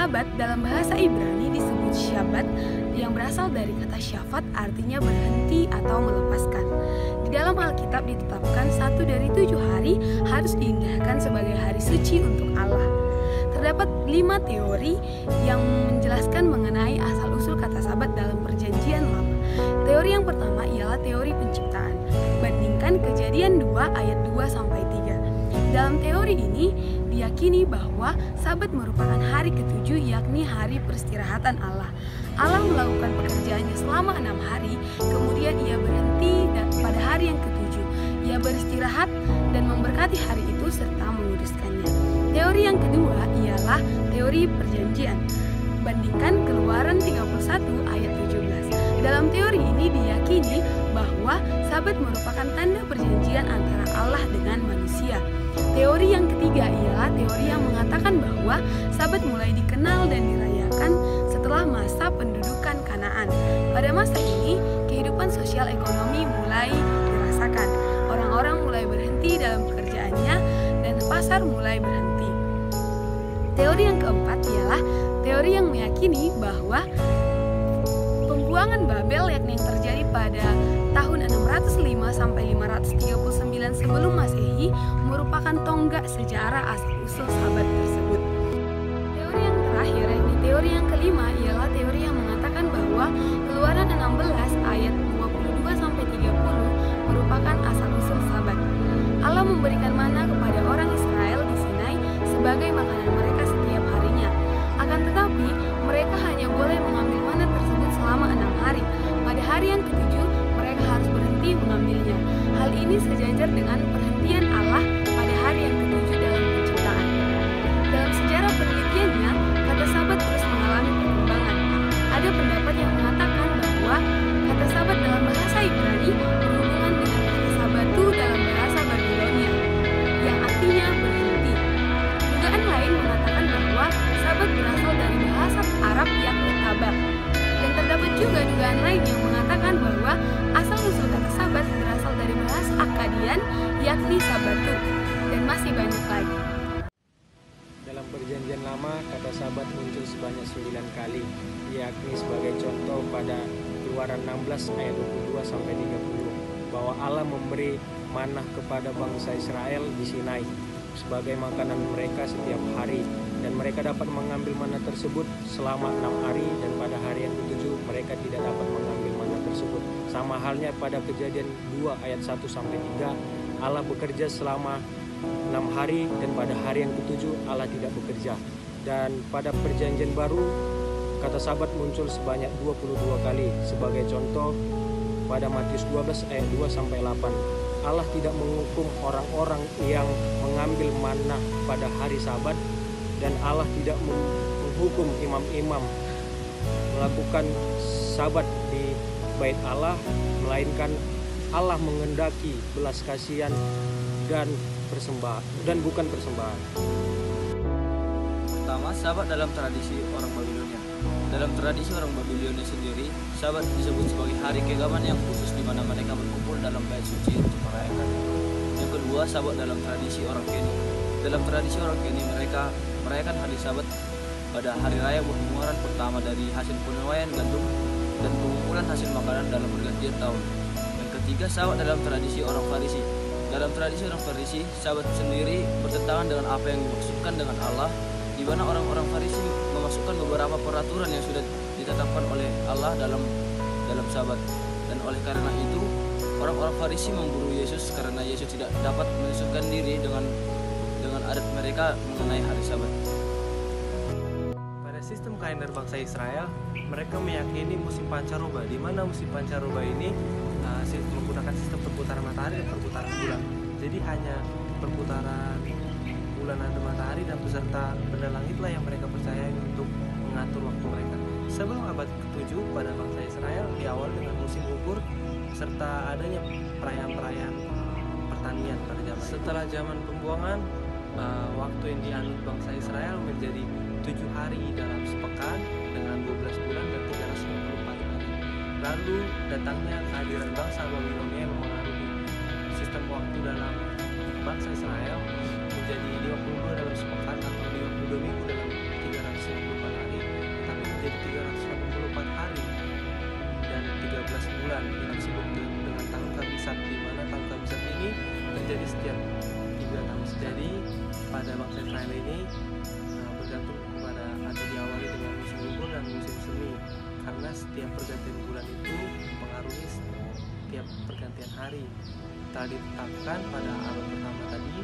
Sabat dalam bahasa Ibrani disebut Shabbat yang berasal dari kata syafat, artinya berhenti atau melepaskan. Di dalam Alkitab ditetapkan 1 dari 7 hari harus diindahkan sebagai hari suci untuk Allah. Terdapat 5 teori yang menjelaskan mengenai asal-usul kata Sabat dalam Perjanjian Lama. Teori yang pertama ialah teori penciptaan. Bandingkan Kejadian 2 ayat 2-3. Dalam teori ini diyakini bahwa Sabat merupakan hari ketujuh, yakni hari peristirahatan Allah. Allah melakukan pekerjaannya selama 6 hari, kemudian ia berhenti pada hari yang ketujuh. Ia beristirahat dan memberkati hari itu serta menguduskannya. Teori yang kedua ialah teori perjanjian. Bandingkan Keluaran 31 ayat 17. Dalam teori ini diyakini bahwa Sabat merupakan tanda perjanjian antara Allah dengan manusia. Teori yang ketiga ialah teori yang mengatakan bahwa Sabat mulai dikenal dan dirayakan setelah masa pendudukan Kanaan. Pada masa ini, kehidupan sosial ekonomi mulai dirasakan. Orang-orang mulai berhenti dalam pekerjaannya dan pasar mulai berhenti. Teori yang keempat ialah teori yang meyakini bahwa pembuangan Babel, yakni yang terjadi pada tahun 605 sampai 539 sebelum Masehi, merupakan tonggak sejarah asal-usul Sabat tersebut. Teori yang terakhir, yakni teori yang kelima, ialah teori yang mengatakan bahwa Keluaran 16 ayat 22 sampai 30 merupakan asal-usul Sabat. Allah memberikan mana kepada orang Israel di Sinai sebagai makanan mereka setiap harinya. Akan tetapi, mereka hanya boleh mengambil mana tersebut selama 6 hari. Pada hari yang ketujuh, mereka harus berhenti mengambilnya. Hal ini sejajar dengan perhentian Allah pada hari yang ketujuh dalam penciptaan. Dalam sejarah penelitiannya, kata Sabat terus mengalami perkembangan. Ada pendapat yang mengatakan bahwa kata Sabat dalam bahasa Ibrani berhubungan dengan kata Sabatu dalam bahasa Babilonia, yang artinya berhenti. Dugaan lain mengatakan bahwa Sabat berasal dari bahasa Arab yakni tabar. Dan terdapat juga dugaan lain yang mengatakan bahwa asal-usul kata Sabat berasal dari bahasa Akkadian yakni Sabatu, dan masih banyak lagi. Dalam Perjanjian Lama, kata Sabat muncul sebanyak 9 kali, yakni sebagai contoh pada Keluaran 16 ayat 22-30, bahwa Allah memberi manah kepada bangsa Israel di Sinai sebagai makanan mereka setiap hari, dan mereka dapat mengambil manna tersebut selama 6 hari, dan pada hari yang ketujuh mereka tidak dapat mengambil manna tersebut. Sama halnya pada Kejadian 2 ayat 1-3, Allah bekerja selama 6 hari, dan pada hari yang ketujuh Allah tidak bekerja. Dan pada Perjanjian Baru, kata Sabat muncul sebanyak 22 kali sebagai contoh pada Matius 12 ayat 2-8. Allah tidak menghukum orang-orang yang mengambil manna pada hari Sabat, dan Allah tidak menghukum imam-imam melakukan Sabat di bait Allah, melainkan Allah mengendaki belas kasihan dan persembahan, dan bukan persembahan. Pertama, Sabat dalam tradisi orang Babilonia. Dalam tradisi orang Babilonia sendiri, Sabat disebut sebagai hari keagamaan yang khusus di mana mereka berkumpul dalam bait suci untuk merayakan. Yang kedua, Sabat dalam tradisi orang Keni. Dalam tradisi orang Keni, mereka merayakan hari Sabat pada hari raya pengeluaran pertama dari hasil penuaian gandum dan pengumpulan hasil makanan dalam pergantian tahun. Yang ketiga, Sabat dalam tradisi orang Farisi. Dalam tradisi orang Farisi, Sabat sendiri bertentangan dengan apa yang dimaksudkan dengan Allah, di mana orang-orang Farisi memasukkan beberapa peraturan yang sudah ditetapkan oleh Allah dalam Sabat. Dan oleh karena itu, orang-orang Farisi memburu Yesus karena Yesus tidak dapat menyesuaikan diri dengan adat mereka mengenai hari Sabat. Pada sistem kalender bangsa Israel, mereka meyakini musim pancaroba, di mana musim pancaroba ini menggunakan sistem perputaran matahari dan perputaran bulan. Jadi hanya perputaran bulan dan matahari dan beserta benda langitlah yang mereka percaya untuk mengatur waktu mereka. Sebelum abad ke-7, pada bangsa Israel diawali dengan musim gugur serta adanya perayaan-perayaan pertanian pada zaman. Setelah zaman pembuangan, waktu yang dianut bangsa Israel menjadi 7 hari dalam sepekan dengan 12 bulan dan 364 hari. Lalu datangnya kehadiran bangsa Babilonia yang mempengaruhi sistem waktu dalam bangsa Israel menjadi 52 dalam sepekan atau 52 minggu dalam 364 hari. menjadi 384 hari dan 13 bulan. Itu disebut dengan tahun kabisat, di mana tahun kabisat ini terjadi setiap 3 tahun. Jadi pada bangsa Israel ini bergantung kepada atau diawali dengan musim gugur dan musim semi, karena setiap pergantian bulan itu mempengaruhi setiap pergantian hari. Telah ditetapkan pada abad pertama tadi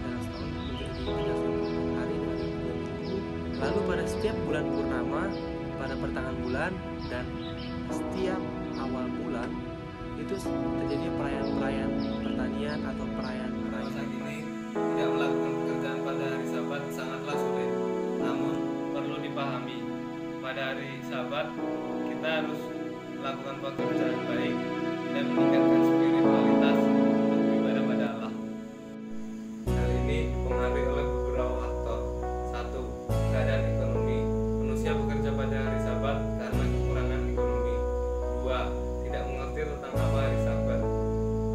dalam setahun menjadi 364 hari dengan 2 minggu. Lalu pada setiap bulan purnama, pada pertengahan bulan dan setiap awal bulan itu terjadi perayaan-perayaan pertanian atau perayaan-perayaan. Saat ini tidak melakukan pekerjaan pada hari Sabat sangatlah sulit. Namun perlu dipahami, pada hari Sabat kita harus melakukan pekerjaan baik dan meningkatkan spiritualitas untuk beribadah pada Allah. Hal ini dipengaruhi oleh beberapa faktor. 1. Keadaan ekonomi. Manusia bekerja pada hari Sabat karena kekurangan ekonomi. 2. Tidak mengerti tentang apa hari Sabat.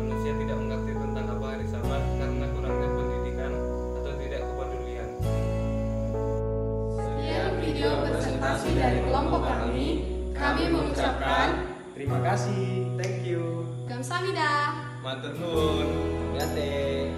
Manusia tidak mengerti tentang apa hari Sabat karena kurangnya pendidikan atau tidak kepedulian. Sekian video presentasi dari kelompok kami mengucapkan Terima kasih, thank you. Kamsahamnida. Matur nuwun. Gate.